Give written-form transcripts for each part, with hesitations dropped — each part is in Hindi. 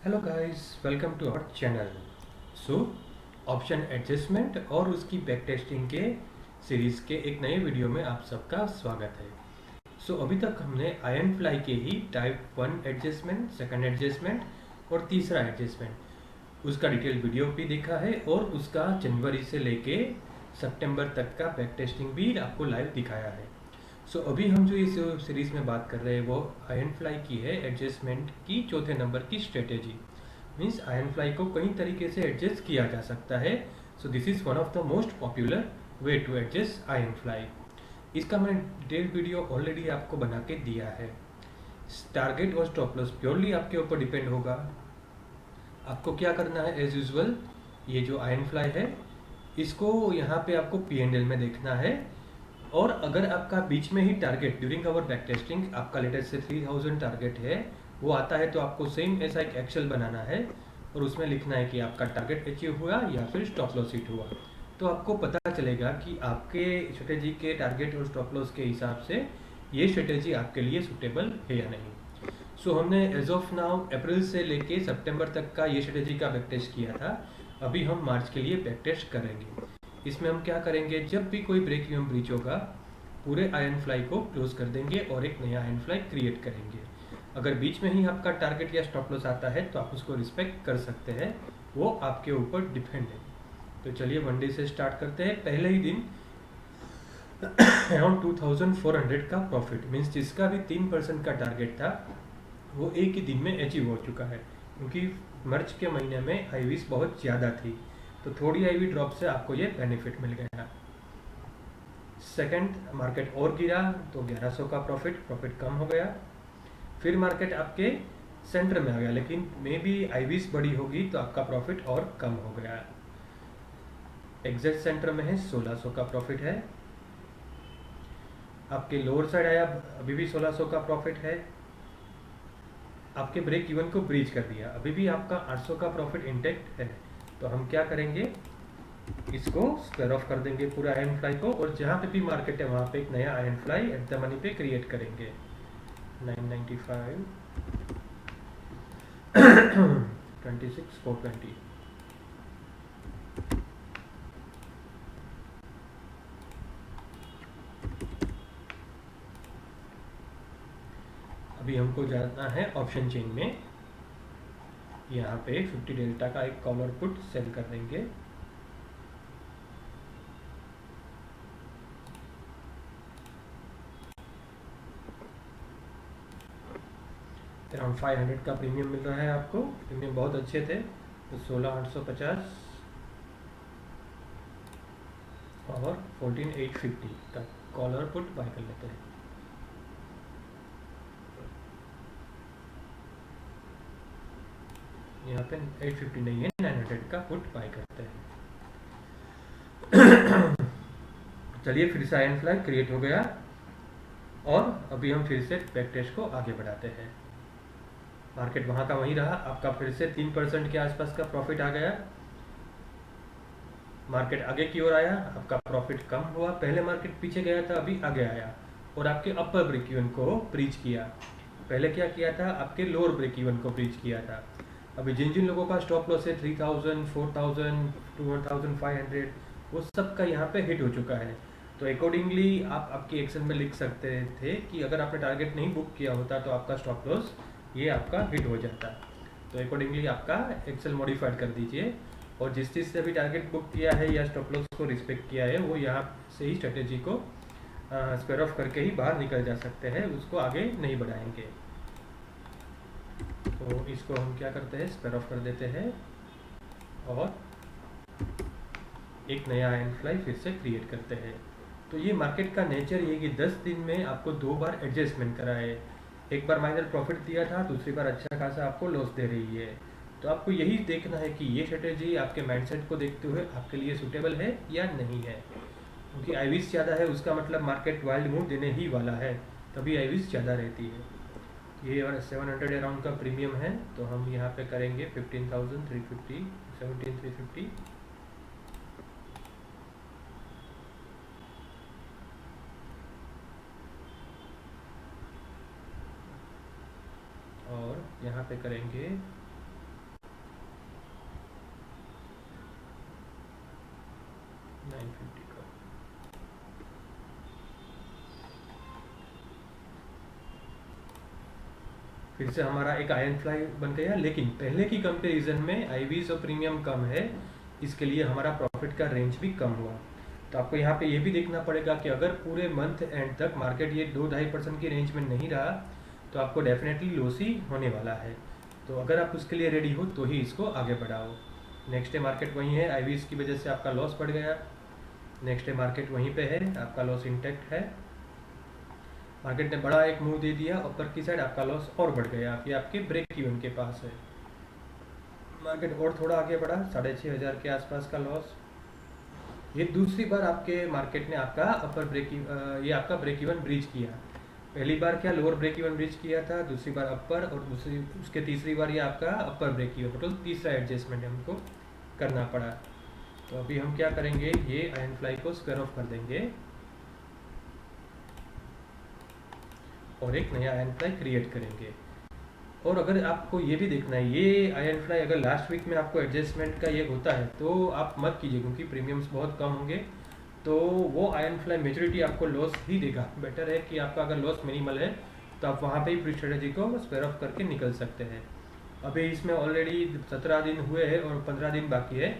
Hello guys, welcome to our channel. So option adjustment और उसकी बैक टेस्टिंग के सीरीज़ के एक नए वीडियो में आप सबका स्वागत है। अभी तक हमने आयरन फ्लाई के ही टाइप 1 एडजस्टमेंट, सेकंड एडजस्टमेंट और तीसरा एडजस्टमेंट उसका डिटेल वीडियो भी देखा है और उसका जनवरी से लेके सितंबर तक का बैक टेस्टिंग भी आपको लाइव दिखाया है। अभी हम जो इस सीरीज़ में बात कर रहे हैं वो आयरन फ्लाई की है, एडजस्टमेंट की चौथे नंबर की स्ट्रेटेजी। मीन्स आयरन फ्लाई को कई तरीके से एडजस्ट किया जा सकता है। This is one of the most popular way to adjust iron fly. इसका मैंने डिटेल वीडियो ऑलरेडी आपको बना के दिया है। टारगेट और स्टॉप लॉस प्योरली आपके ऊपर डिपेंड होगा। आपको क्या करना है, एज यूजल ये जो आयरन फ्लाई है इसको यहाँ पे आपको P&L में देखना है। और अगर आपका बीच में ही target during our back testing आपका लेटेस्ट से 3000 टारगेट है वो आता है, तो आपको सेम ऐसा एक एक्सेल बनाना है और उसमें लिखना है कि आपका टारगेट अचीव हुआ या फिर स्टॉप लॉस हिट हुआ। तो आपको पता चलेगा कि आपके स्ट्रेटेजी के टारगेट और स्टॉप लॉस के हिसाब से ये स्ट्रेटेजी आपके लिए सूटेबल है या नहीं। हमने एज ऑफ नाउ अप्रैल से लेके सितंबर तक का ये स्ट्रेटेजी का बैक टेस्ट किया था। अभी हम मार्च के लिए बैक टेस्ट करेंगे। इसमें हम क्या करेंगे, जब भी कोई ब्रेक इवन ब्रीच होगा पूरे आयरन फ्लाई को क्लोज कर देंगे और एक नया आयरन फ्लाई क्रिएट करेंगे। अगर बीच में ही आपका टारगेट या स्टॉप लॉस आता है तो आप उसको रिस्पेक्ट कर सकते हैं, वो आपके ऊपर डिपेंड है। तो चलिए वन डे से स्टार्ट करते हैं। पहले ही दिन अराउंड 2400 का प्रॉफिट, मीन्स जिसका भी 3% का टारगेट था वो एक ही दिन में अचीव हो चुका है, क्योंकि मार्च के महीने में आईवीज बहुत ज़्यादा थी। तो थोड़ी आईवी ड्रॉप से आपको ये बेनिफिट मिल गया। सेकंड, मार्केट और गिरा तो 1100 का प्रॉफिट कम हो गया। फिर मार्केट आपके सेंटर में आ गया, लेकिन मे बी आईवीज बड़ी होगी तो आपका प्रॉफिट और कम हो गया। एग्जैक्ट सेंटर में है, 1600 का प्रॉफिट है। आपके लोअर साइड आया, अभी भी 1600 का प्रॉफिट है। आपके ब्रेक इवन को ब्रीच कर दिया, अभी भी आपका 800 का प्रॉफिट इंटेक्ट है। तो हम क्या करेंगे, इसको स्क्वायर ऑफ कर देंगे पूरा आयरन फ्लाई को, और जहाँ पे भी मार्केट है वहाँ पे एक नया iron fly at the money पे क्रिएट करेंगे। 995 26 420। अभी हमको जाना है ऑप्शन चेन में। यहाँ पे 50 डेल्टा का एक कॉलर पुट सेल कर देंगे। अराउंड 500 का प्रीमियम मिल रहा है आपको। प्रीमियम बहुत अच्छे थे, तो 16850 और 14850 का कॉलर पुट बाय कर लेते हैं। यहाँ पे 850 नहीं है, 900 का पुट बाय करते हैं। चलिए फिर से आयरन फ्लाई क्रिएट हो गया और अभी हम फिर से बैक टेस्ट को आगे बढ़ाते हैं। मार्केट वहाँ का वहीं रहा, आपका फिर से 3% के आसपास का प्रॉफिट आ गया। मार्केट आगे की ओर आया, आपका प्रॉफिट कम हुआ। पहले मार्केट पीछे गया था, अभी आगे आया और आपके अपर ब्रेक इवन को ब्रीच किया। पहले क्या किया था, आपके लोअर ब्रेक इवन को ब्रीच किया था। अभी जिन जिन लोगों का स्टॉप लॉस है 3000, 4000, 2500, वो सब का यहाँ पे हिट हो चुका है। तो अकॉर्डिंगली आप आपकी एक्शन में लिख सकते थे कि अगर आपने टारगेट नहीं बुक किया होता तो आपका स्टॉप लॉस ये आपका हिट हो जाता। तो अकॉर्डिंगली आपका एक्सेल मॉडिफाइड कर दीजिए, और जिस चीज़ से भी टारगेट बुक किया है या स्टॉप लॉस को रिस्पेक्ट किया है वो यहाँ से ही स्ट्रेटेजी को स्क्वायर ऑफ करके ही बाहर निकल जा सकते हैं, उसको आगे नहीं बढ़ाएंगे। तो इसको हम क्या करते हैं, स्क्वायर ऑफ कर देते हैं और एक नया आयरन फ्लाई फिर से क्रिएट करते हैं। तो ये मार्केट का नेचर ये कि 10 दिन में आपको 2 बार एडजस्टमेंट करा है। एक बार माइनर प्रॉफिट दिया था, दूसरी बार अच्छा खासा आपको लॉस दे रही है। तो आपको यही देखना है कि ये स्ट्रेटेजी आपके माइंडसेट को देखते हुए आपके लिए सूटेबल है या नहीं है। क्योंकि आईवीज ज़्यादा है उसका मतलब मार्केट वाइल्ड मूव देने ही वाला है, तभी आईवीज ज़्यादा रहती है। ये 700 अराउंड का प्रीमियम है, तो हम यहाँ पे करेंगे 15,350, 17,350। और यहाँ पे करेंगे 950 का। फिर से हमारा एक आयरन फ्लाई बन गया, लेकिन पहले की कंपैरिजन में आईवीज और प्रीमियम कम है, इसके लिए हमारा प्रॉफिट का रेंज भी कम हुआ। तो आपको यहाँ पे ये भी देखना पड़ेगा कि अगर पूरे मंथ एंड तक मार्केट ये 2-2.5% की रेंज में नहीं रहा तो आपको डेफिनेटली लॉस ही होने वाला है। तो अगर आप उसके लिए रेडी हो तो ही इसको आगे बढ़ाओ। नेक्स्ट डे मार्केट वहीं है, आईवीज की वजह से आपका लॉस बढ़ गया। नेक्स्ट डे मार्केट वहीं पे है, आपका लॉस इंटैक्ट है। मार्केट ने बड़ा एक मूव दे दिया ऊपर की साइड, आपका लॉस और बढ़ गया, ये आपके ब्रेक इवन के पास है। मार्केट और थोड़ा आगे बढ़ा, 6,500 के आसपास का लॉस। ये दूसरी बार आपके मार्केट ने आपका अपर ब्रेक ये आपका ब्रेक इवन ब्रीच किया। पहली बार क्या लोअर ब्रेक इवन ब्रीच किया था, दूसरी बार अपर, और दूसरी उसके तीसरी बार ये आपका अपर ब्रेक इवन, टोटल तीसरा एडजस्टमेंट हमको करना पड़ा। तो अभी हम क्या करेंगे, ये आयरन फ्लाई को स्क्वायर ऑफ कर देंगे और एक नया आयरन फ्लाई क्रिएट करेंगे। और अगर आपको ये भी देखना है, ये आयरन फ्लाई अगर लास्ट वीक में आपको एडजस्टमेंट का ये होता है तो आप मत कीजिए, क्योंकि प्रीमियम्स बहुत कम होंगे, तो वो आयरन फ्लाई मेजोरिटी आपको लॉस ही देगा। बेटर है कि आपका अगर लॉस मिनिमल है तो आप वहाँ पे ही प्री स्ट्रेटेजी को स्क्वायर ऑफ करके निकल सकते हैं। अभी इसमें ऑलरेडी 17 दिन हुए हैं और 15 दिन बाकी है,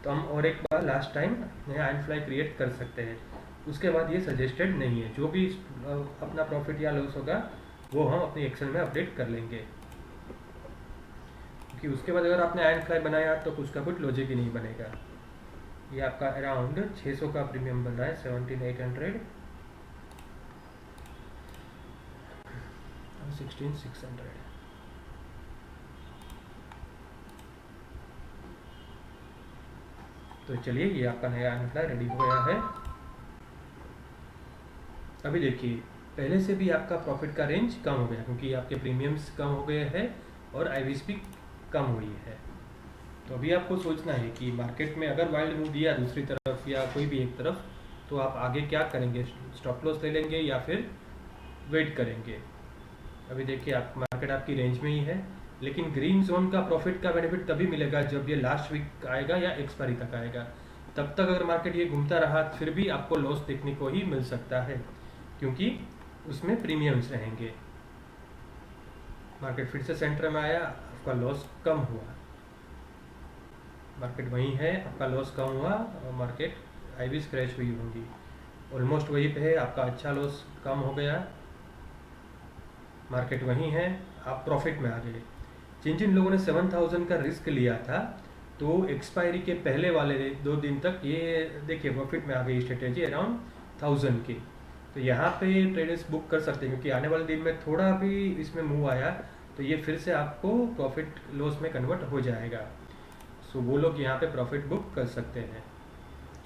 तो हम और एक बार लास्ट टाइम नया आयरन फ्लाई क्रिएट कर सकते हैं। उसके बाद ये सजेस्टेड नहीं है, जो भी अपना प्रॉफिट या लॉस होगा वो हम अपनी एक्सेल में अपडेट कर लेंगे, क्योंकि उसके बाद अगर आपने आयरन फ्लाई बनाया तो उसका कुछ लॉजिक ही नहीं बनेगा। ये आपका अराउंड 600 का प्रीमियम बन रहा है, 17,800 16,600। तो चलिए, ये आपका नया आयरन फ्लाई रेडी हो गया है। अभी देखिए, पहले से भी आपका प्रॉफिट का रेंज कम हो गया, क्योंकि आपके प्रीमियम्स कम हो गए हैं और आईवीज भी कम हुई है। तो अभी आपको सोचना है कि मार्केट में अगर वाइल्ड मूव दिया दूसरी तरफ या कोई भी एक तरफ, तो आप आगे क्या करेंगे, स्टॉप लॉस ले लेंगे या फिर वेट करेंगे। अभी देखिए, आप मार्केट आपकी रेंज में ही है, लेकिन ग्रीन जोन का प्रॉफिट का बेनिफिट तभी मिलेगा जब ये लास्ट वीक आएगा या एक्सपायरी तक आएगा। तब तक अगर मार्केट ये घूमता रहा फिर भी आपको लॉस देखने को ही मिल सकता है, क्योंकि उसमें प्रीमियम्स रहेंगे। मार्केट फिर से सेंटर में आया, आपका लॉस कम हुआ, मार्केट वहीं है, आपका लॉस कम हुआ और मार्केट आईवीज क्रैश हुई होंगी, ऑलमोस्ट वहीं पे है, आपका अच्छा लॉस कम हो गया, मार्केट वहीं है, आप प्रॉफिट में आ गए। जिन जिन लोगों ने 7,000 का रिस्क लिया था, तो एक्सपायरी के पहले वाले 2 दिन तक ये देखिए प्रॉफिट में आ गई स्ट्रेटेजी अराउंड 1000 की। तो यहाँ पे ट्रेडर्स बुक कर सकते हैं, क्योंकि आने वाले दिन में थोड़ा भी इसमें मूव आया तो ये फिर से आपको प्रॉफिट लॉस में कन्वर्ट हो जाएगा। सो वो लोग यहाँ पे प्रॉफिट बुक कर सकते हैं,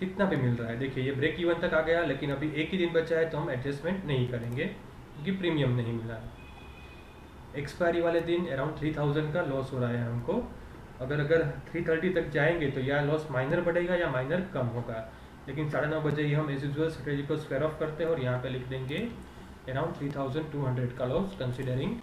जितना भी मिल रहा है। देखिए, ये ब्रेक इवन तक आ गया, लेकिन अभी एक ही दिन बचा है तो हम एडजस्टमेंट नहीं करेंगे, क्योंकि प्रीमियम नहीं मिला। एक्सपायरी वाले दिन अराउंड 3000 का लॉस हो रहा है हमको। अगर 330 तक जाएंगे तो या लॉस माइनर बढ़ेगा या माइनर कम होगा, लेकिन 9:30 बजे ही हम एज यूजुअल स्ट्रेटेजी को स्क्वायर ऑफ करते हैं और यहाँ पे लिख देंगे अराउंड 3200 का लॉस, कंसिडरिंग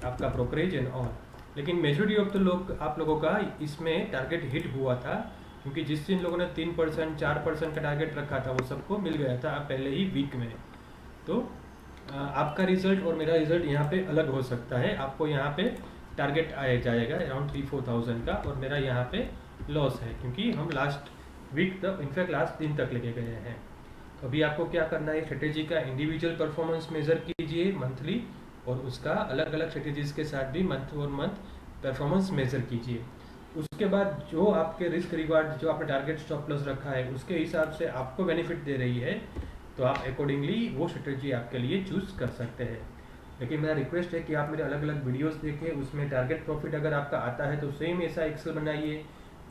आपका ब्रोकरेज एंड ऑल। लेकिन मेजोरिटी ऑफ द लोग आप लोगों का इसमें टारगेट हिट हुआ था, क्योंकि जिस जिन लोगों ने 3% 4% का टारगेट रखा था वो सबको मिल गया था पहले ही वीक में। तो आपका रिजल्ट और मेरा रिजल्ट यहाँ पे अलग हो सकता है। आपको यहाँ पे टारगेट आया जाएगा अराउंड 3-4,000 का, और मेरा यहाँ पे लॉस है, क्योंकि हम लास्ट वीक तक, इनफैक्ट लास्ट दिन तक लेके गए हैं। तो अभी आपको क्या करना है, स्ट्रेटेजी का इंडिविजुअल परफॉर्मेंस मेजर कीजिए मंथली, और उसका अलग अलग स्ट्रेटेजीज के साथ भी मंथ और मंथ परफॉर्मेंस मेजर कीजिए। उसके बाद जो आपके रिस्क रिवार्ड, जो आपने टारगेट स्टॉप लॉस रखा है, उसके हिसाब से आपको बेनिफिट दे रही है, तो आप अकॉर्डिंगली वो स्ट्रेटेजी आपके लिए चूज़ कर सकते हैं। लेकिन मेरा रिक्वेस्ट है कि आप मेरे अलग अलग वीडियोस देखें, उसमें टारगेट प्रॉफिट अगर आपका आता है तो सेम ऐसा एक्सेल बनाइए,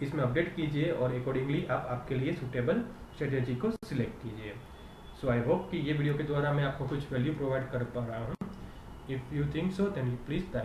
इसमें अपडेट कीजिए और अकॉर्डिंगली आप आपके लिए सूटेबल स्ट्रेटेजी को सिलेक्ट कीजिए। सो आई होप कि ये वीडियो के द्वारा मैं आपको कुछ वैल्यू प्रोवाइड कर पा रहा हूँ। If you think so then please like